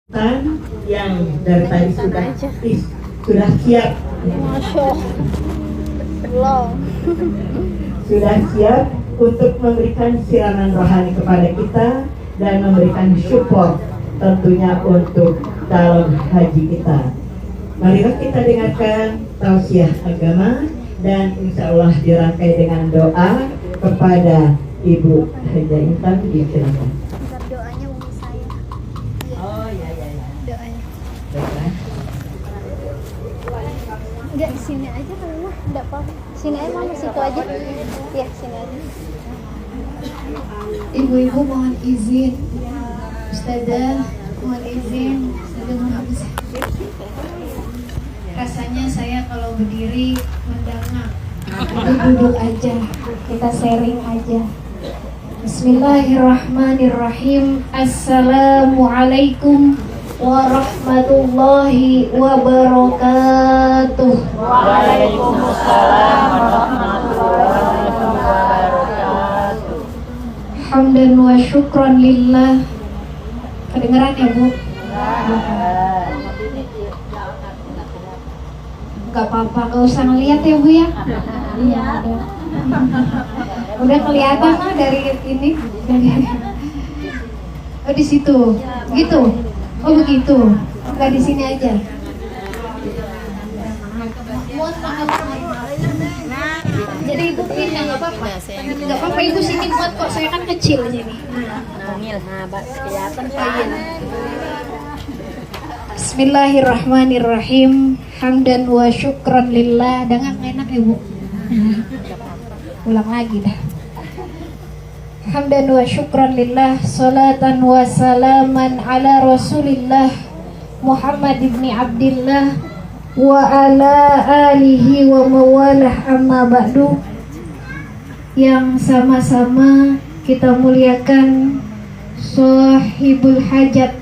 yang dari tadi sudah siap. Masya Allah. Sudah siap untuk memberikan siraman rohani kepada kita dan memberikan support tentunya untuk calon haji kita. Marilah kita dengarkan tausiah agama dan insya Allah dirangkai dengan doa kepada Ibu Hajah Intan. Disilakan. Doanya umi saya. Oh ya. Doanya. Baiklah. Enggak di sini aja kali mah, enggak apa-apa. Sini aja mama, situ aja. Ya, sini aja. Ibu-ibu mohon izin, Ustazah mohon izin, Ustazah mohon izin. Rasanya saya kalau berdiri mendangak, duduk aja, kita sharing aja. Bismillahirrahmanirrahim. Assalamualaikum warahmatullahi wabarakatuh. Waalaikumsalam warahmatullahi wabarakatuh. Hamdan wa syukran lillah. Kedengeran ya Bu? Gak apa-apa, gak usah ngeliat ya Bu ya. Iya. Udah kelihatan lah dari ini. Oh di situ, gitu. Oh begitu. Enggak di sini aja. Jadi ibu pindah nggak apa-apa. Nggak apa-apa ibu sini buat kok. Saya kan kecil aja nih. Nongil habat kelihatan kain. Bismillahirrahmanirrahim. Hamdan wa syukran lillah. Dengar enak ya Bu? Ulang lagi dah. Hamdan wa syukran lillah. Salatan wa salaman ala rasulillah Muhammad ibni Abdillah wa ala alihi wa mawalah, amma ba'du. Yang sama-sama kita muliakan sahibul hajat,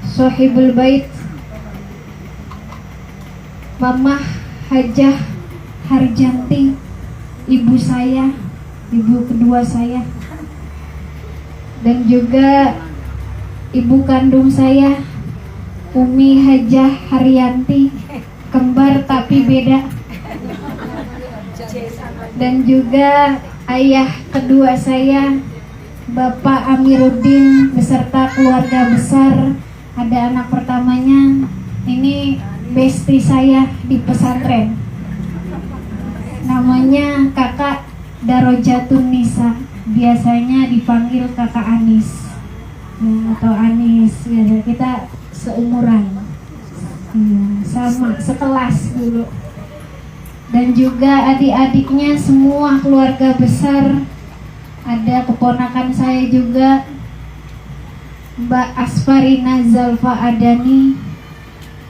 sahibul bait, Mamah Hajah Harjanti, ibu saya, ibu kedua saya, dan juga ibu kandung saya, Umi Hajah Haryanti, kembar tapi beda, dan juga ayah kedua saya, Bapak Amiruddin beserta keluarga besar. Ada anak pertamanya, ini besti saya di pesantren, namanya Kakak Darajatun Nisa, biasanya dipanggil Kakak Anis ya, atau Anis biasa. Kita seumuran ya, sama sekelas dulu. Dan juga adik-adiknya semua keluarga besar. Ada keponakan saya juga, Mbak Asfarina Zalfa Adani,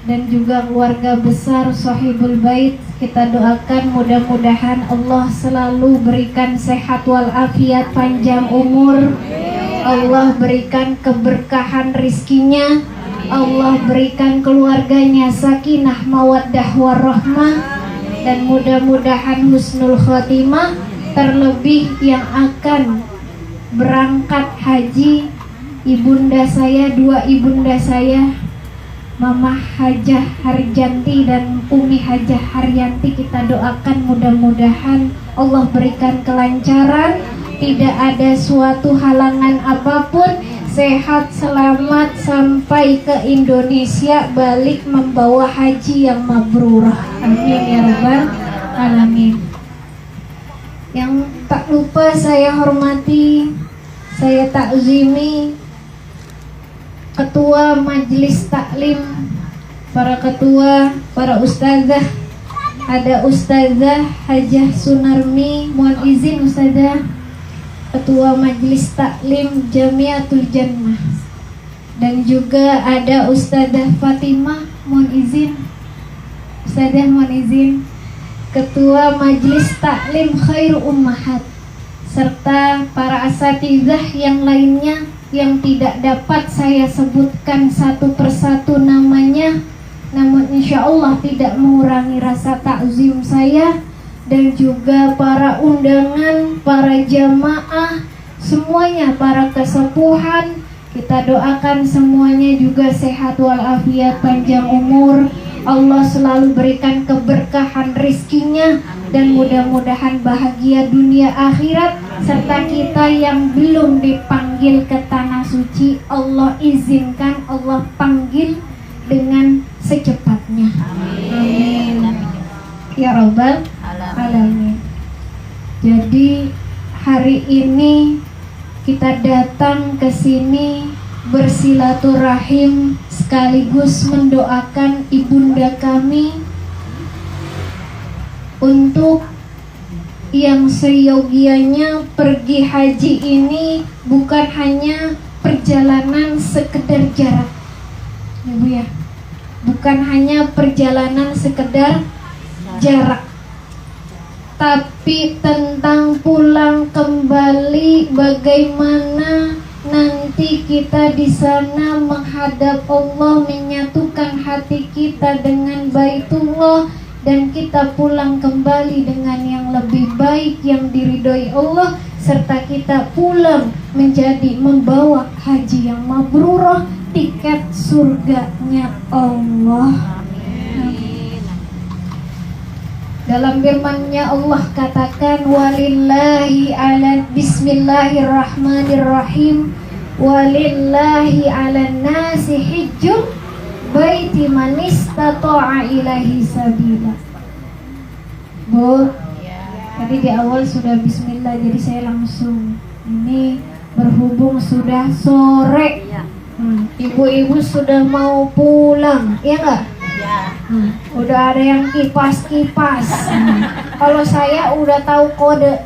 dan juga keluarga besar Sahibul Bait. Kita doakan mudah-mudahan Allah selalu berikan sehat walafiat, panjang umur, Allah berikan keberkahan rizkinya, Allah berikan keluarganya sakinah mawaddah warahmah, dan mudah-mudahan husnul khotimah. Terlebih yang akan berangkat haji, ibunda saya, dua ibunda saya, Mamah Hajah Harjanti dan Umi Hajah Haryanti, kita doakan mudah-mudahan Allah berikan kelancaran, tidak ada suatu halangan apapun, sehat selamat sampai ke Indonesia, balik membawa haji yang mabrurah. Amin ya rabbal alamin. Yang tak lupa saya hormati, saya takzimi Ketua Majelis Taklim, para ketua, para ustazah. Ada Ustazah Hajah Sunarmi, mohon izin Ustazah, Ketua Majelis Taklim Jamiatul Jannah. Dan juga ada Ustazah Fatimah, mohon izin Ustazah, mohon izin, Ketua Majelis Taklim Khairu Ummahat, serta para asatidzah yang lainnya yang tidak dapat saya sebutkan satu persatu namanya, namun insya Allah tidak mengurangi rasa takzim saya. Dan juga para undangan, para jamaah semuanya, para kesepuhan Kita doakan semuanya juga sehat walafiat, panjang umur. Allah selalu berikan keberkahan rizkinya dan mudah-mudahan bahagia dunia akhirat. Serta kita yang belum dipanggil ke tanah suci, Allah izinkan, Allah panggil dengan secepatnya. Amin. Ya Rabbal Alamin. Jadi hari ini kita datang ke sini bersilaturahim sekaligus mendoakan ibunda kami untuk yang seyogianya pergi haji ini bukan hanya perjalanan sekedar jarak, Ibu ya, bukan hanya perjalanan sekedar jarak, tapi tentang pulang kembali, bagaimana nanti kita di sana menghadap Allah, menyatukan hati kita dengan Baitullah, dan kita pulang kembali dengan yang lebih baik yang diridhoi Allah, serta kita pulang menjadi membawa haji yang mabrurah, tiket surganya Allah. Dalam firman-Nya Allah katakan, walillahi ala, bismillahirrahmanirrahim, walillahi ala nasi hijjul baiti man istata'a ilaihi sabila. Bu, tadi di awal sudah bismillah, jadi saya langsung, ini berhubung sudah sore, ibu-ibu sudah mau pulang, ya enggak? Udah ada yang kipas-kipas. Kalau saya udah tahu kode,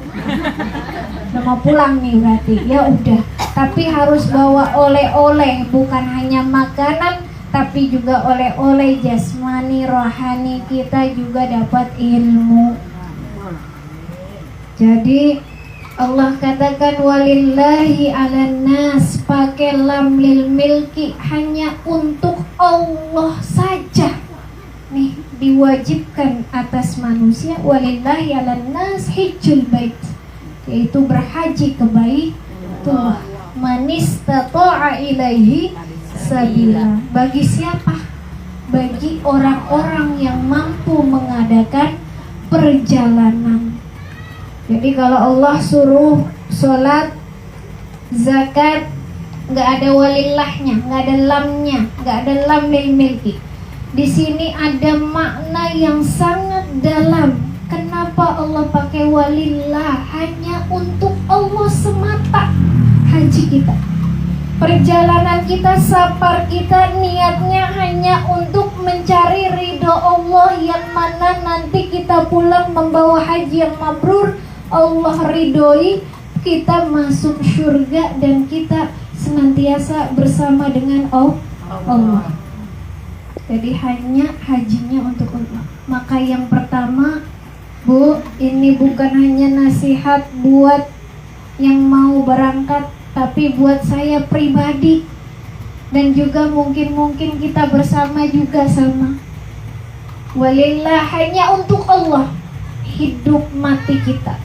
udah mau pulang nih berarti. Ya udah. Tapi harus bawa oleh-oleh, bukan hanya makanan, tapi juga oleh-oleh jasmani, rohani, kita juga dapat ilmu. Jadi Allah katakan walillahi 'alan nas, pakai lam lil milki, hanya untuk Allah saja. Nih diwajibkan atas manusia, walillahi 'alan nas hijjul bait, yaitu berhaji ke Baitullah, man istata'a ilaihi sabila. Bagi siapa? Bagi orang-orang yang mampu mengadakan perjalanan. Jadi kalau Allah suruh sholat, zakat, nggak ada walillahnya, nggak ada lamnya, nggak ada lam lil milki. Di sini ada makna yang sangat dalam. Kenapa Allah pakai walillah? Hanya untuk Allah semata haji kita. Perjalanan kita, safar kita, niatnya hanya untuk mencari ridho Allah, yang mana nanti kita pulang membawa haji yang mabrur. Allah ridhoi, kita masuk surga dan kita senantiasa bersama dengan Allah. Jadi hanya hajinya untuk Allah. Maka yang pertama, Bu, ini bukan hanya nasihat buat yang mau berangkat, tapi buat saya pribadi, dan juga mungkin kita bersama juga sama. Walillah, hanya untuk Allah hidup mati kita.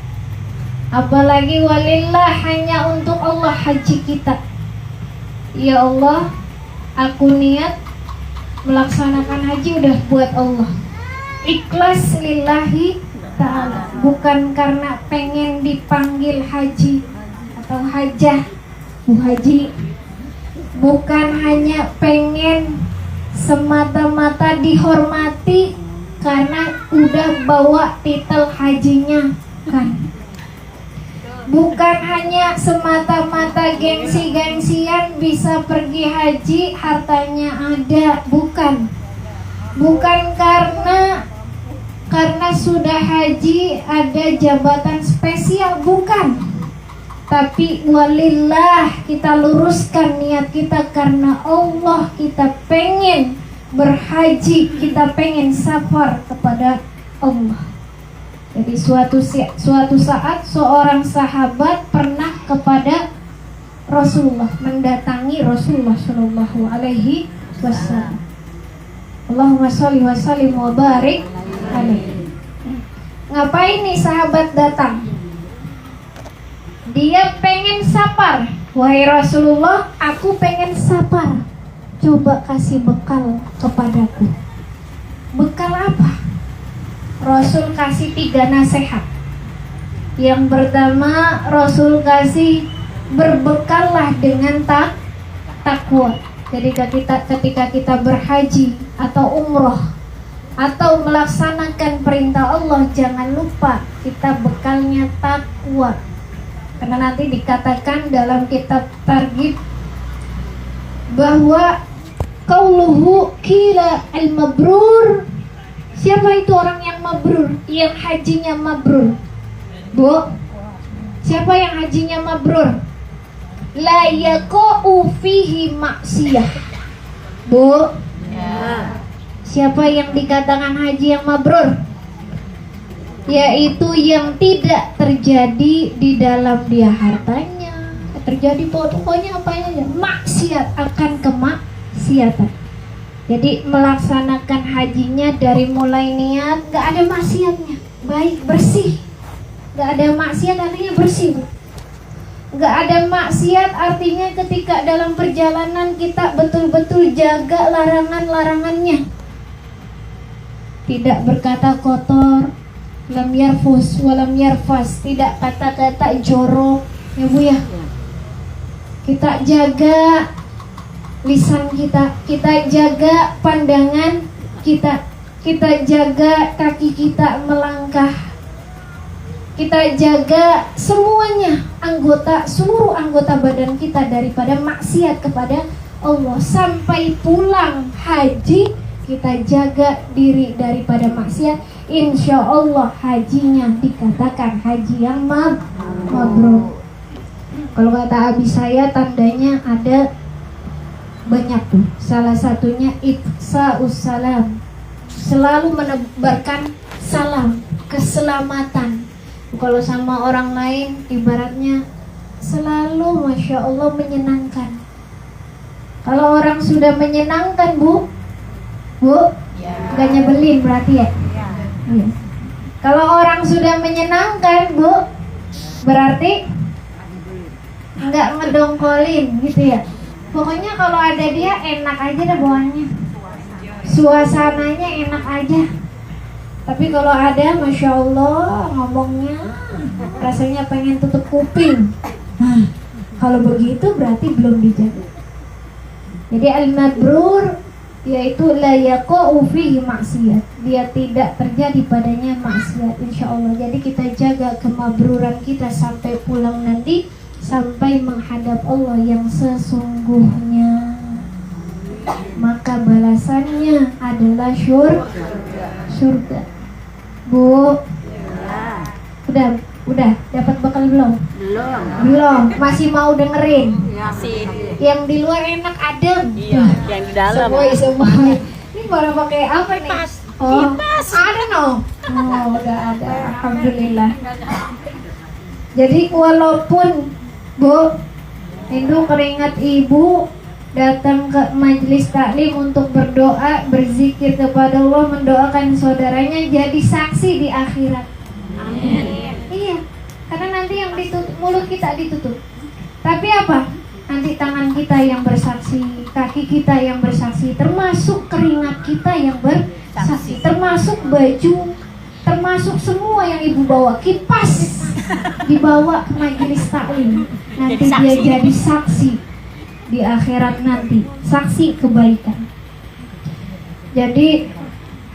Apalagi walillah, hanya untuk Allah haji kita. Ya Allah, aku niat melaksanakan haji udah buat Allah, ikhlas lillahi ta'ala, bukan karena pengen dipanggil haji atau hajah, Bu Haji, bukan hanya pengen semata-mata dihormati karena udah bawa titel hajinya, kan? Bukan hanya semata-mata gengsi-gengsian bisa pergi haji, hartanya ada, bukan. Bukan karena sudah haji ada jabatan spesial, bukan. Tapi walillah, kita luruskan niat kita karena Allah, kita pengen berhaji, kita pengen safar kepada Allah. Jadi suatu saat seorang sahabat pernah kepada Rasulullah, mendatangi Rasulullah Shallallahu Alaihi Wasallam. Allahumma sholli wa sallim wa barik alaihi. Ngapain nih sahabat datang? Dia pengen safar, Wahai Rasulullah, aku pengen sabar. Coba kasih bekal kepadaku. Bekal apa? Rasul kasih 3 nasihat. Yang pertama, Rasul kasih berbekallah dengan takwa. Jadi ketika kita berhaji atau umroh atau melaksanakan perintah Allah, jangan lupa kita bekalnya takwa. Karena nanti dikatakan dalam kitab Targhib bahwa qauluhu qila al-mabrur. Siapa itu orang yang mabrur? Yang hajinya mabrur. Bu, siapa yang hajinya mabrur? La yaqa'u fihi maksiyah. Bu, siapa yang dikatakan haji yang mabrur? Yaitu yang tidak terjadi di dalam dia hartanya, terjadi pokoknya apa aja, maksiat, akan kemaksiatan. Jadi melaksanakan hajinya dari mulai niat gak ada maksiatnya, baik bersih. Gak ada maksiat artinya bersih. Gak ada maksiat artinya ketika dalam perjalanan kita betul-betul jaga larangan-larangannya. Tidak berkata kotor, lam yarfus walam yarfas, tidak kata-kata jorok, ya Bu ya. Kita jaga lisan kita jaga pandangan kita jaga kaki kita melangkah, kita jaga semuanya, seluruh anggota badan kita daripada maksiat kepada Allah. Sampai pulang haji kita jaga diri daripada maksiat, insya Allah hajinya dikatakan haji yang mabrur. Kalau kata abi saya, tandanya ada banyak tuh. Salah satunya ifsa'us salam, selalu menebarkan salam, keselamatan. Kalau sama orang lain ibaratnya selalu Masya Allah menyenangkan. Kalau orang sudah menyenangkan Bu gak nyebelin berarti ya? Iya. Kalau orang sudah menyenangkan Bu, berarti nggak ngedongkolin gitu ya. Pokoknya kalau ada dia enak aja deh bawaannya, suasananya enak aja. Tapi kalau ada Masya Allah ngomongnya rasanya pengen tutup kuping. Kalau begitu berarti belum dijaga. Jadi al-mabrur yaitu la yaqa'u fihi maksiat, dia tidak terjadi padanya maksiat, insya Allah. Jadi kita jaga kemabruran kita sampai pulang nanti, sampai menghadap Allah yang sesungguhnya. Maka balasannya adalah surga. Bu, udah dapat bekal belum? Belum, masih mau dengerin? Masih. Yang di luar enak adem. Iya, yang di dalam. Semua. Ini baru pakai apa nih? Oh, ada no? Oh, udah ada. Alhamdulillah. Jadi walaupun Bu, Hindu keringat ibu datang ke majelis taklim untuk berdoa, berzikir kepada Allah, mendoakan saudaranya jadi saksi di akhirat. Amin. Iya, karena nanti yang ditutup, mulut kita ditutup. Tapi apa? Nanti tangan kita yang bersaksi, kaki kita yang bersaksi, termasuk keringat kita yang bersaksi, termasuk baju, termasuk semua yang ibu bawa, kipas dibawa ke majelis taklim. Nanti dia jadi saksi di akhirat nanti, saksi kebaikan. Jadi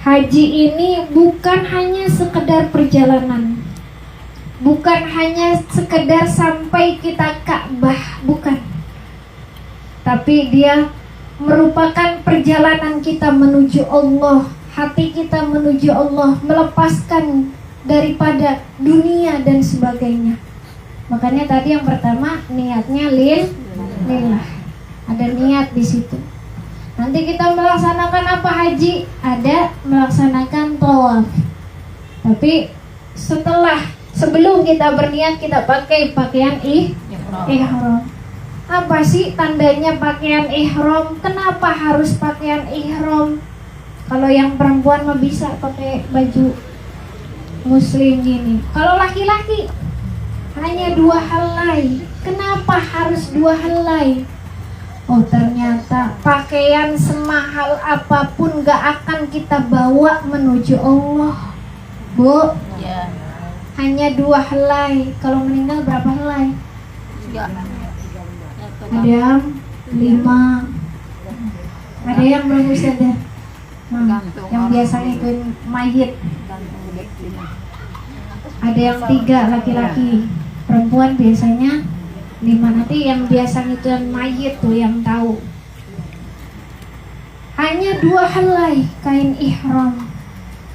haji ini bukan hanya sekedar perjalanan, bukan hanya sekedar sampai kita Ka'bah, bukan. Tapi dia merupakan perjalanan kita menuju Allah, hati kita menuju Allah, melepaskan daripada dunia dan sebagainya. Makanya tadi yang pertama niatnya lillah. Ada niat di situ. Nanti kita melaksanakan apa haji? Ada melaksanakan tawaf. Tapi sebelum kita berniat kita pakai pakaian ihram. Apa sih tandanya pakaian ihram? Kenapa harus pakaian ihram? Kalau yang perempuan mah bisa pakai baju muslim gini. Kalau laki-laki hanya 2 helai Kenapa harus 2 helai? Oh ternyata pakaian semahal apapun gak akan kita bawa menuju Allah, Bu. Ya. Hanya 2 helai. Kalau meninggal berapa helai? Enggak. Ada yang 5. Ada yang belum Ustazah? Yang biasanya itu mayit. Ada yang 3 laki-laki. Perempuan biasanya 5. Nanti yang biasa itu yang mayit tuh yang tahu. Hanya 2 helai kain ihram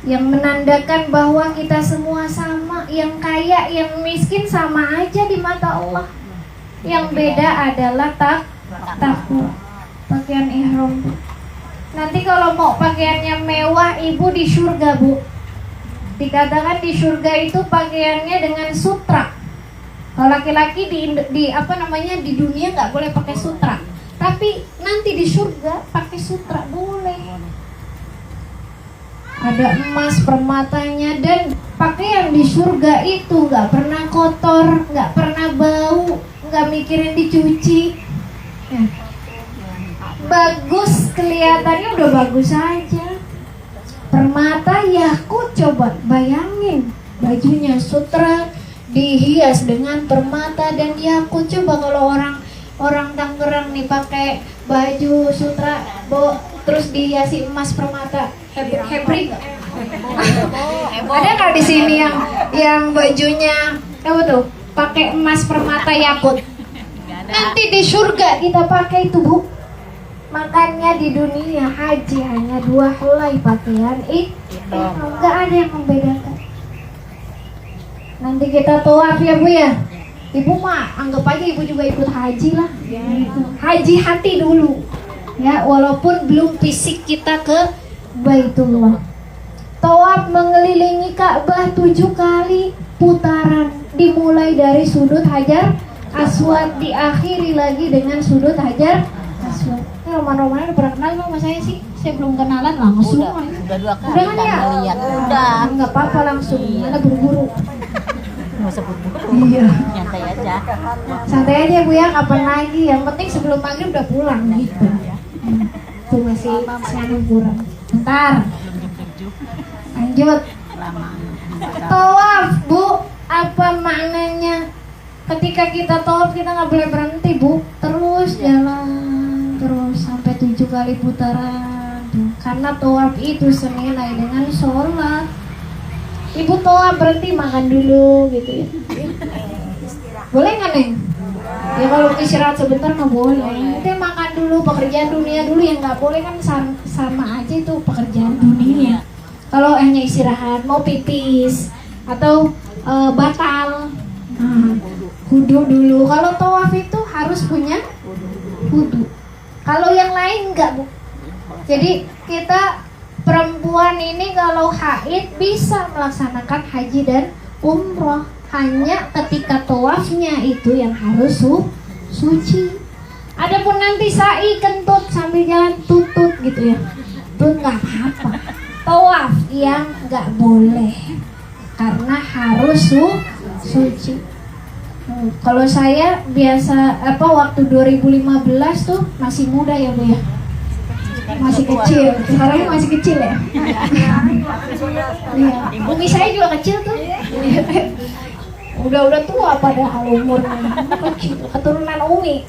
yang menandakan bahwa kita semua sama, yang kaya, yang miskin sama aja di mata Allah. Yang beda adalah takwa. Pakaian ihram. Nanti kalau mau pakaiannya mewah, ibu di surga, Bu. Dikatakan di surga itu pakaiannya dengan sutra. Kalau laki-laki di dunia nggak boleh pakai sutra. Tapi nanti di surga pakai sutra boleh. Ada emas permatanya, dan pakaian di surga itu nggak pernah kotor, nggak pernah bau, nggak mikirin dicuci. Ya. Bagus, kelihatannya udah bagus aja. Permata yakut, coba bayangin bajunya sutra dihias dengan permata dan yakut. Coba kalau orang Tangerang nih pakai baju sutra terus dihiasi emas permata, hebring. Ada nggak di sini yang bajunya apa tuh pakai emas permata yakut? Nanti di surga kita pakai itu, Bu. Makanya di dunia haji hanya 2 helai pakaian nggak ada yang membedakan. Nanti kita tawaf ya, Bu ya. Ibu mah anggap aja ibu juga ikut haji lah. Haji hati dulu. Ya, walaupun belum fisik kita ke Baitullah. Tawaf mengelilingi Ka'bah 7 kali putaran, dimulai dari sudut Hajar Aswad, diakhiri lagi dengan sudut Hajar Aswad. Roman-roman udah pernah kenal sama saya sih? Saya belum kenalan langsung. Udah 2 kali. Udah kan ya? Lihat. Udah. Nggak apa-apa langsung. Mana buru-buru. Nggak usah buru-buru. Iya. Nyantai aja. Santai aja, Bu ya. Kapan lagi? Yang penting sebelum maghrib udah pulang gitu. Tuh masih kurang. Bentar. Lanjut. Tawaf, Bu. Apa maknanya? Ketika kita tawaf kita nggak boleh berhenti, Bu. Terus jalan terus sampai 7 kali putaran. Karena tawaf itu senilai dengan sholat. Ibu tawaf berhenti makan dulu gitu ya. Boleh nggak, Neng? Ya kalau istirahat sebentar nggak boleh. Kita makan dulu, pekerjaan dunia dulu. Yang nggak boleh kan sama aja itu pekerjaan dunia. Kalau hanya istirahat, mau pipis atau batal, wudu dulu. Kalau tawaf itu harus punya wudu. Kalau yang lain enggak, Bu. Jadi kita perempuan ini kalau haid bisa melaksanakan haji dan umroh. Hanya ketika tawafnya itu yang harus suci. Adapun nanti sa'i kentut sambil jalan tutut gitu ya, itu nggak apa-apa. Tawaf yang nggak boleh karena harus suci. Kalau saya biasa waktu 2015 tuh masih muda ya, Bu ya. Masih kecil. Sekarang masih kecil ya. Iya. Umi saya juga kecil tuh. Udah tua padahal umurnya. Keturunan Umi.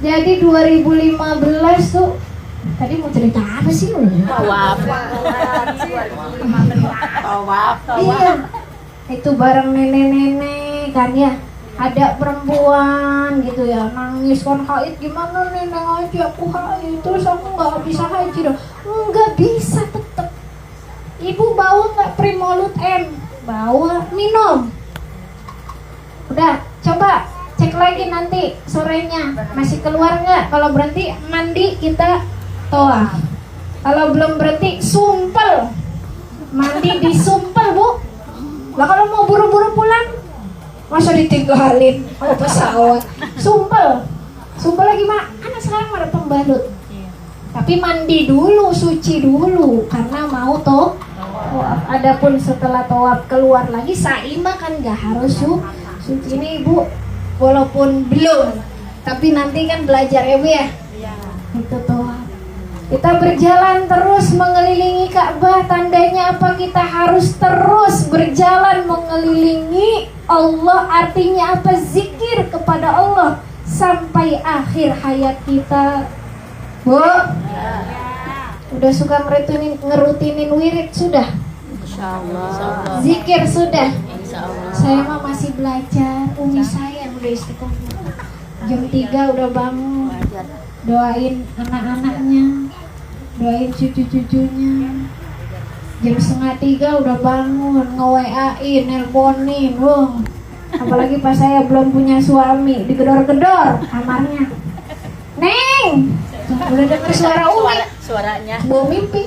Jadi 2015 tuh tadi mau cerita apa sih lu? Tawaf. Iya. Itu bareng nenek-nenek kan ya. Ada perempuan gitu ya nangis kan, haid gimana nenek haji, aku haid terus aku nggak bisa haji dong. Nggak bisa tetep. Ibu bawa nggak Primolut M? Bawa, minum. Udah, coba cek lagi nanti sorenya masih keluar nggak. Kalau berhenti mandi kita tawaf. Kalau belum berhenti sumpel, mandi disumpel, Bu. Lah kalau mau buru-buru pulang masa ditinggalin pesawat. Sumpel lagi mak, anak sekarang ada pembalut. Tapi mandi dulu, suci dulu karena mau tawaf. Adapun setelah tawaf keluar lagi sa'i mah kan nggak harus Suci ini Ibu walaupun belum, tapi nanti kan belajar ya Bu ya. Itu tuh. Kita berjalan terus mengelilingi Ka'bah, tandanya apa? Kita harus terus berjalan mengelilingi Allah. Artinya apa? Zikir kepada Allah sampai akhir hayat kita. Bu, udah suka ngerutinin wirid sudah? Insyaallah. Zikir sudah? Insyaallah. Saya mah masih belajar. Umi saya udah istiqomah. Jam 3 udah bangun. Doain anak-anaknya, doain cucu-cucunya. Jam 2:30 udah bangun, nge-WA-in, nelponin. Wah, apalagi pas saya belum punya suami, digedor-gedor kamarnya. Neng, udah denger suara Umi, Suaranya. bawa mimpi.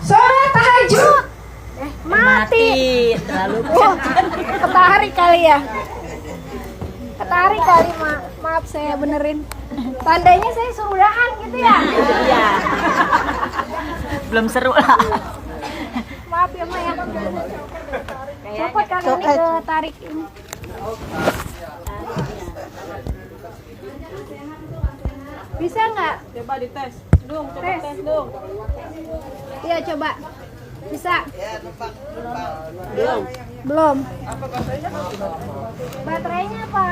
Sholat tahajud, Mati. Terlalu Ketarik kali ya. Ketarik kali, maaf saya benerin. Tandanya saya surudahan gitu ya. Iya. Belum seru lah. Maaf ya Ma ya. Copot kali ini ketarik ini. Bisa nggak? Coba dites. Dung, coba Tes. tes dong. Iya coba. Bisa? Belum. Baterainya apa?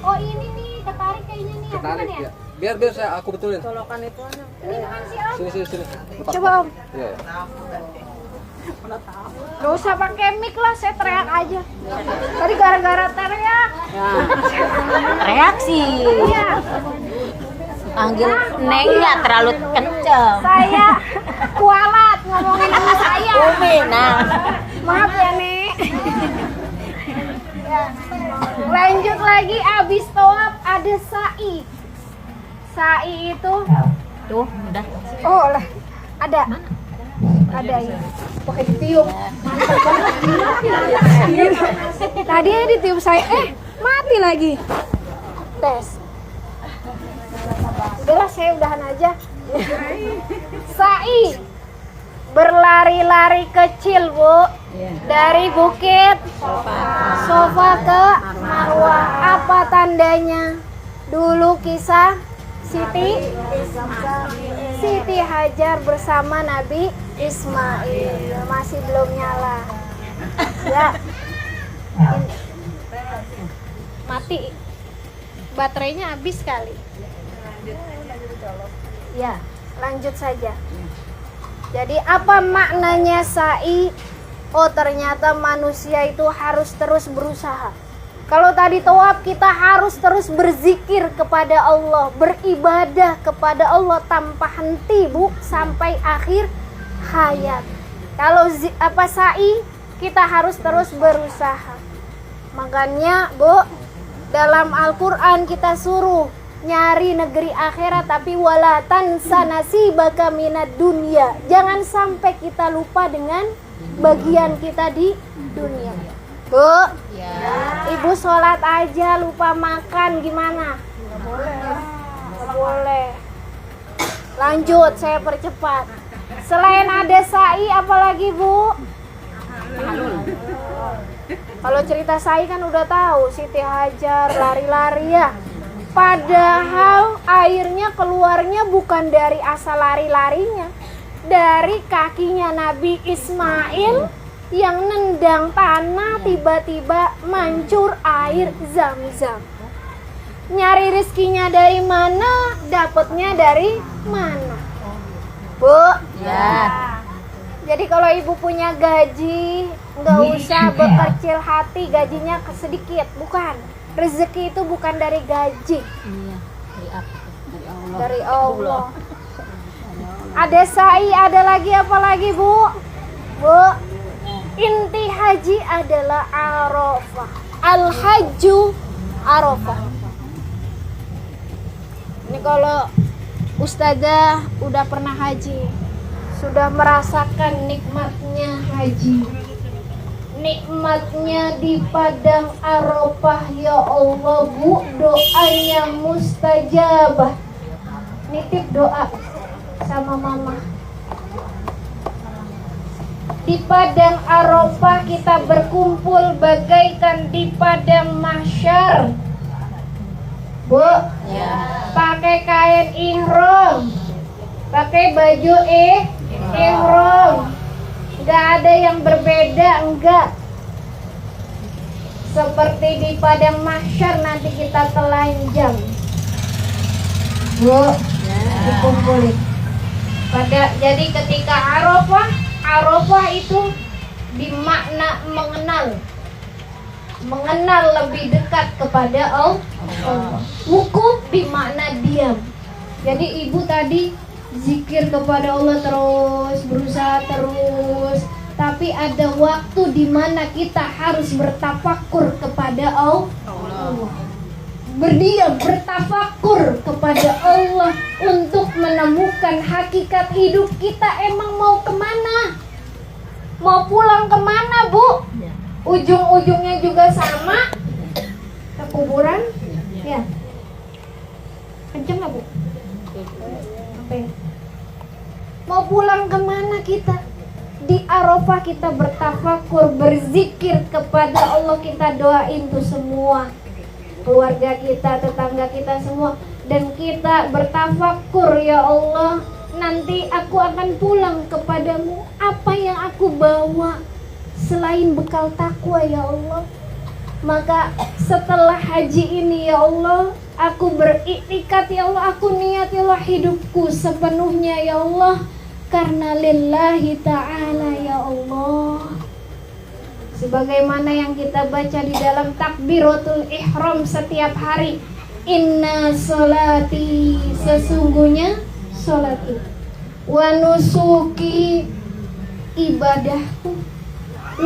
Oh ini nih ketarik kayaknya nih. Bukan ya? Biar aku betulin. Colokan itu aja. Ini bukan sih Om. Sini. Lepas. Coba Om. Iya. Gak usah pakai mic lah, saya teriak aja. Tadi gara-gara teriak. Reaksi. Iya. Panggil Neng ya terlalu kenceng. Saya kualat ngomongin sama saya. Umi, nah. Maaf ya Nek. Ya. Lanjut lagi, abis tawaf ada sa'i. Sa'i itu Tuh, udah. oh lah ada. Ada ya. Pakai ditiup. Mantap banget. Tadi ditiup saya, mati lagi. Tes. Udahlah saya udahan aja. Sa'i berlari-lari kecil Bu, dari bukit Sofa ke Marwah. Apa tandanya? Dulu kisah Siti Hajar bersama Nabi Ismail. Masih belum nyala ya. Mati, baterainya habis kali ya. Lanjut saja. Jadi apa maknanya sa'i? Oh ternyata manusia itu harus terus berusaha. Kalau tadi tawaf kita harus terus berzikir kepada Allah, beribadah kepada Allah tanpa henti Bu, sampai akhir hayat. Kalau sa'i kita harus terus berusaha. Makanya Bu, dalam Al-Quran kita suruh nyari negeri akhirat, tapi wala tansa nasibaka minad dunya. Jangan sampai kita lupa dengan bagian kita di dunia. Bu, Ibu sholat aja lupa makan gimana? Nggak boleh. Lanjut, saya percepat. Selain ada sa'i, apalagi Bu? Kalau cerita sa'i kan udah tahu, Siti Hajar lari-lari ya. Padahal airnya keluarnya bukan dari asal lari-larinya, dari kakinya Nabi Ismail yang nendang tanah, tiba-tiba mancur air Zam-Zam. Nyari rezekinya dari mana, dapatnya dari mana? Bu? Ya. Jadi kalau ibu punya gaji, nggak usah berkecil hati gajinya sedikit, bukan. Rezeki itu bukan dari gaji, Iya. Dari apa? Dari Allah. dari Allah. Ada sa'i, ada lagi apa lagi Bu? Bu, inti haji adalah Arafah. Al-hajju Arafah. Ini kalau Ustazah udah pernah haji, sudah merasakan nikmatnya haji, nikmatnya di padang Arafah. Ya Allah Bu, doanya mustajabah. Nitip doa sama mama. Di padang Arafah kita berkumpul bagaikan di padang mahsyar. Bu, pakai kain ihram, pakai baju ihram. Enggak ada yang berbeda, enggak. Seperti di padang mahsyar nanti kita telanjang. Bu, dikumpulin. Jadi ketika Arafah itu dimakna mengenal lebih dekat kepada Allah. Wukuf dimakna diam. Jadi ibu tadi zikir kepada Allah terus, berusaha terus, tapi ada waktu di mana kita harus bertafakur kepada Allah. Berdiam, bertafakur kepada Allah untuk menemukan hakikat hidup kita. Emang mau kemana? Mau pulang kemana, Bu? Ujung-ujungnya juga sama, ke kuburan. Ya, kenceng nggak, Bu? Apa ya? Mau pulang kemana kita? Di Arafah kita bertafakur, berzikir kepada Allah, kita doain tuh semua keluarga kita, tetangga kita semua, dan kita bertafakur, ya Allah, nanti aku akan pulang kepadamu. Apa yang aku bawa selain bekal takwa, ya Allah? Maka setelah haji ini, ya Allah, aku beriktikad, ya Allah, aku niat, ya Allah, hidupku sepenuhnya, ya Allah, karena lillahi ta'ala, ya Allah. Sebagaimana yang kita baca di dalam takbiratul ihram setiap hari, inna sholati, sesungguhnya sholatku, wa nusuki, ibadahku,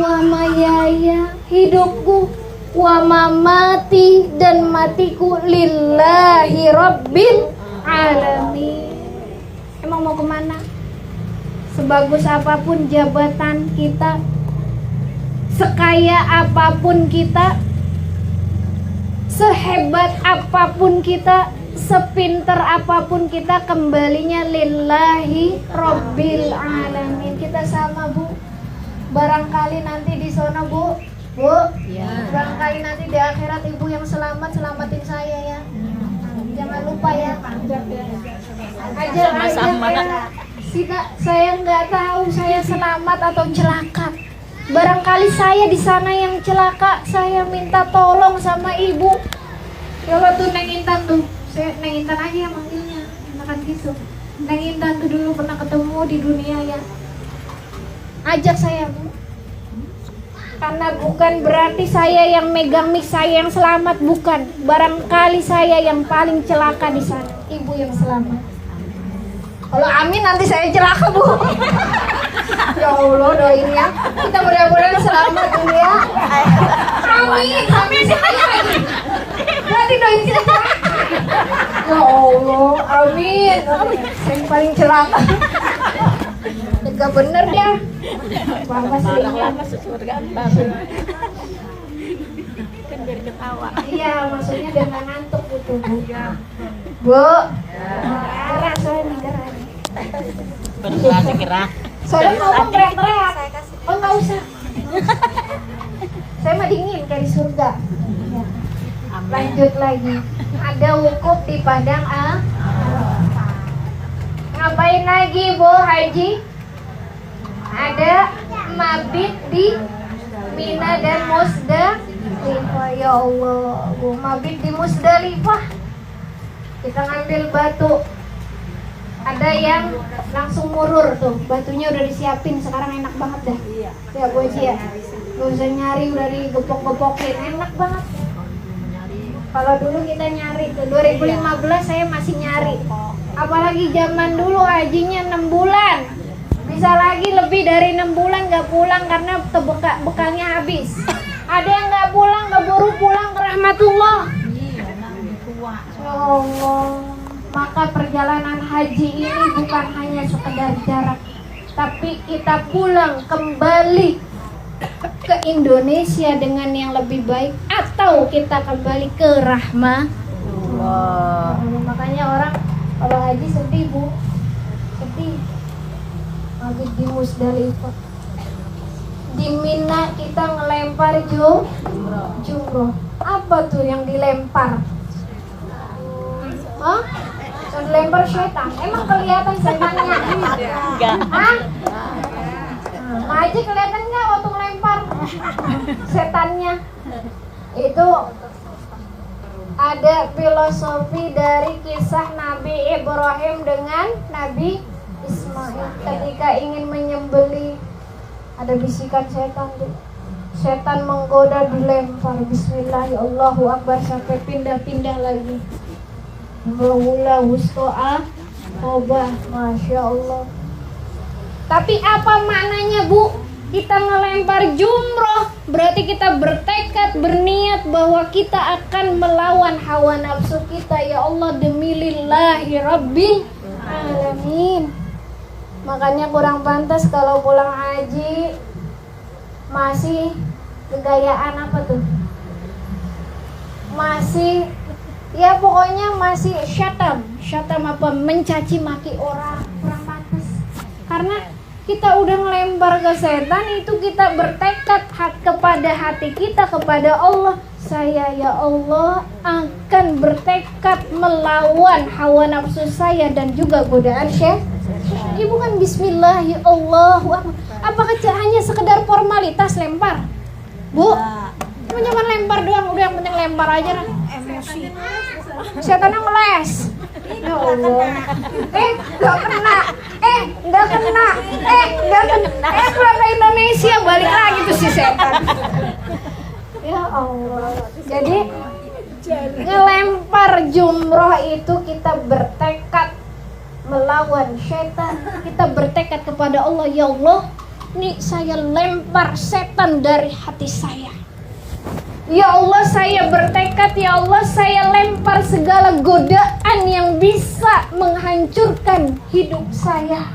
wa mayaya, hidupku, wa mamati, dan matiku, lillahi rabbil alamin. Emang mau kemana? Sebagus apapun jabatan kita, sekaya apapun kita, sehebat apapun kita, sepinter apapun kita, kembalinya lillahi rabbil alamin. Kita sama, Bu. Barangkali nanti di sana, Bu. Barangkali nanti di akhirat Ibu yang selamatin saya, ya. Jangan lupa, ya. Ajar ya. Saya nggak tahu saya selamat atau celaka. Barangkali saya di sana yang celaka, saya minta tolong sama Ibu. Ya Allah tuh Neng Intan tuh, saya Neng Intan aja yang manggilnya, enakan gitu. Neng Intan tuh dulu pernah ketemu di dunia, ya. Ajak saya, Bu. Karena bukan berarti saya yang megang mic, saya yang selamat, bukan. Barangkali saya yang paling celaka di sana, Ibu yang selamat. Kalau amin nanti saya celaka, Bu. Ya Allah, doain ya. Kita mudah-mudahan selamat dulu, ya. Amin, amin lagi. Berarti doain kita celaka. Ya Allah, amin. Yang paling celaka. Enggak bener dia. Bangga selingnya. Masuk surga baru. Kan biar ketawa. Iya, maksudnya biar nggak ngantuk gitu, Bu. Bu. Gerak soalnya nih, gerak. Bergerak gerak. Soalnya ngomong teriak-teriak. Oh, nggak usah. Saya mah dingin kayak di surga. Ya. Lanjut lagi. Ada wukuf di padang Arafah. Ngapain lagi, Bu Haji? Ada mabit di Mina dan Musdalifah. Ya Allah, Bu, mabit di Musdalifah. Kita ngambil batu. Ada yang langsung murur tuh, batunya udah disiapin, sekarang enak banget dah. Ya Bu Haji, ya. Gak usah nyari, udah digepok-gepokin, enak banget. Kalau dulu kita nyari tuh, 2015 saya masih nyari. Apalagi zaman dulu hajinya 6 bulan. Bisa lagi lebih dari 6 bulan gak pulang karena bekalnya habis. Ada yang gak pulang, gak buru pulang ke rahmatullah. Ya Allah. Maka perjalanan haji ini bukan hanya sekedar jarak, tapi kita pulang kembali ke Indonesia dengan yang lebih baik, atau kita kembali ke rahmatullah. Makanya orang kalau haji sedih, Bu, sedih. Mabit di Musdalifah. Di Mina kita ngelempar jumroh. Apa tuh yang dilempar? Hah? Yang dilempar setan. Emang kelihatan setannya? Enggak. Hah? Maji kelihatan nggak waktu ngelempar setannya? Itu ada filosofi dari kisah Nabi Ibrahim dengan Nabi Ismail ketika ingin menyembelih. Ada bisikan setan tuh. Setan menggoda, dilempar. Bismillah, ya Allahu Akbar, sampai pindah-pindah lagi. Mula wusto'a tobah, Masya Allah. Tapi apa maknanya, Bu? Kita ngelempar jumroh, berarti kita bertekad, berniat bahwa kita akan melawan hawa nafsu kita. Ya Allah, demi lillahi rabbil alamin. Makanya kurang pantas kalau pulang haji masih kegayaan apa tuh? Masih, ya pokoknya masih syatam apa, mencaci maki orang. Kurang pantas. Karena kita udah ngelempar ke setan, itu kita bertekad kepada hati kita, kepada Allah. Saya, ya Allah, akan bertekad melawan hawa nafsu saya dan juga godaan syaitan. Ini bukan bismillah, ya Allah. Apakah hanya sekedar formalitas lempar? Bu, cuma lempar doang, udah yang penting lempar aja lah. Emosi. Setannya ngeles. Ya Allah. Gak kena. Gak kena. Keluar ke Indonesia, balik lagi tuh si setan. Ya Allah. Jadi ngelempar jumroh itu kita bertekad melawan syaitan. Kita bertekad kepada Allah, ya Allah, nih saya lempar setan dari hati saya. Ya Allah, saya bertekad, ya Allah, saya lempar segala godaan yang bisa menghancurkan hidup saya.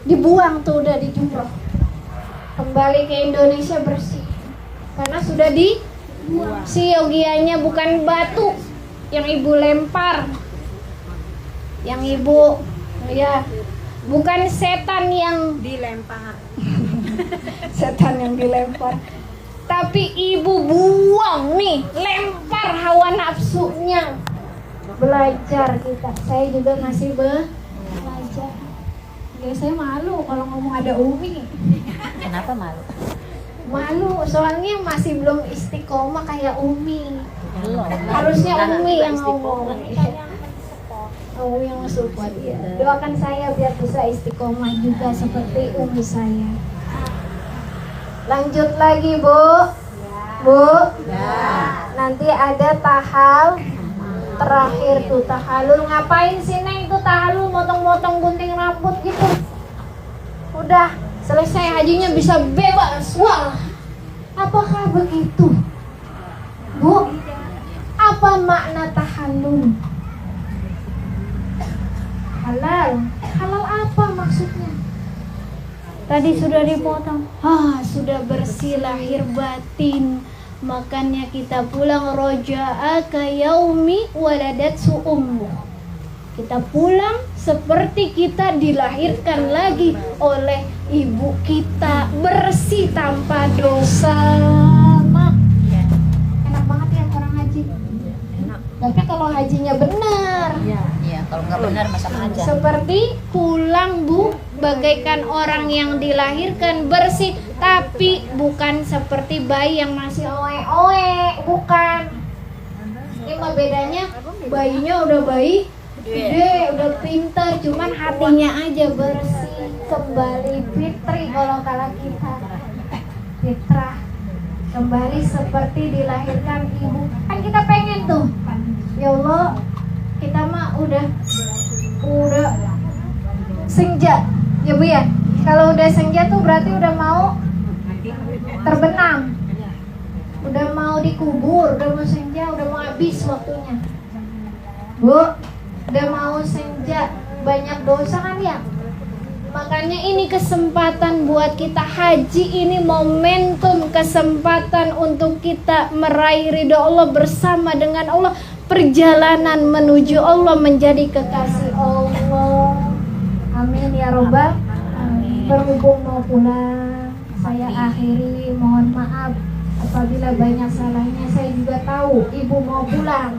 Dibuang tuh, udah di jumroh. Kembali ke Indonesia bersih. Karena sudah dibuang. Siogianya bukan batu yang ibu lempar. Yang ibu, ya, bukan setan yang dilempar. Setan yang dilempar. Tapi ibu buang nih, lempar hawa nafsunya. Belajar kita. Saya juga masih belajar. Ya, saya malu kalau ngomong ada Umi. Kenapa malu? Malu, soalnya masih belum istiqomah kayak Umi. Belum. Harusnya Umi yang ngomong. Umi yang support ya. Doakan saya biar bisa istiqomah juga seperti Umi saya. Lanjut lagi, Bu. Bu. Nanti ada tahal terakhir tuh, tahalul. Ngapain sih Neng tuh tahalul, motong-motong gunting rambut gitu? Udah selesai hajinya bisa bebas. Wah, apakah begitu, Bu? Apa makna tahalul? Halal. Halal apa maksudnya? Tadi sudah dipotong. Sudah bersih lahir batin. Makanya kita pulang roja'a ka yaumi waladatsu ummu. Kita pulang seperti kita dilahirkan lagi oleh ibu kita, bersih tanpa dosa. Enak banget ya orang haji. Enak. Tapi kalau hajinya benar, Iya, kalau nggak benar masa aja. seperti pulang, Bu, bagaikan orang yang dilahirkan bersih, tapi bukan seperti bayi yang masih oe-oe, bukan. Ini mah bedanya, bayinya udah bayi gede, udah pintar, cuman hatinya aja bersih, kembali fitri. Kalau kala kita fitrah, kembali seperti dilahirkan ibu. Kan kita pengen tuh, ya Allah, kita mah udah senja, ya Bu ya. Kalau udah senja tuh berarti udah mau terbenam, udah mau dikubur, udah mau senja, udah mau habis waktunya. Bu, udah mau senja, banyak dosa kan ya. Makanya ini kesempatan buat kita haji, ini momentum, kesempatan untuk kita meraih ridho Allah bersama dengan Allah. Perjalanan menuju Allah, menjadi kekasih Allah. Amin ya robbal. Berhubung mau pulang, saya akhiri. Mohon maaf apabila banyak salahnya. Saya juga tahu ibu mau pulang,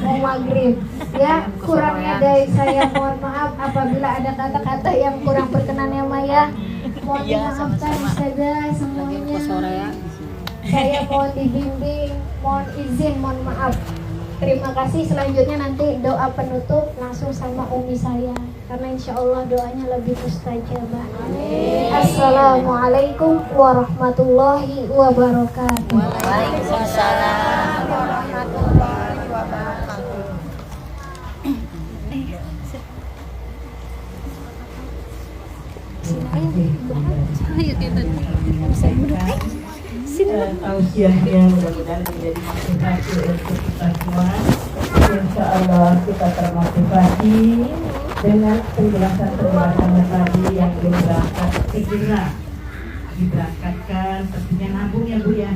mau maghrib. Ya, kurangnya dari saya mohon maaf apabila ada kata-kata yang kurang berkenan ya Maya. Mohon dimaafkan Ustazah semuanya. Saya mohon dibimbing, mohon izin, mohon maaf. Terima kasih. Selanjutnya nanti doa penutup langsung sama umi saya, karena insya Allah doanya lebih mustajabah. Assalamualaikum warahmatullahi wabarakatuh. Waalaikumsalam. warahmatullahi wabarakatuh. Tausiahnya mudah-mudahan menjadi motivasi untuk kita semua. Insya Allah kita termotivasi dengan penjelasan tadi yang diberangkatkan, segera diberangkatkan, tentunya nabung ya Bu ya.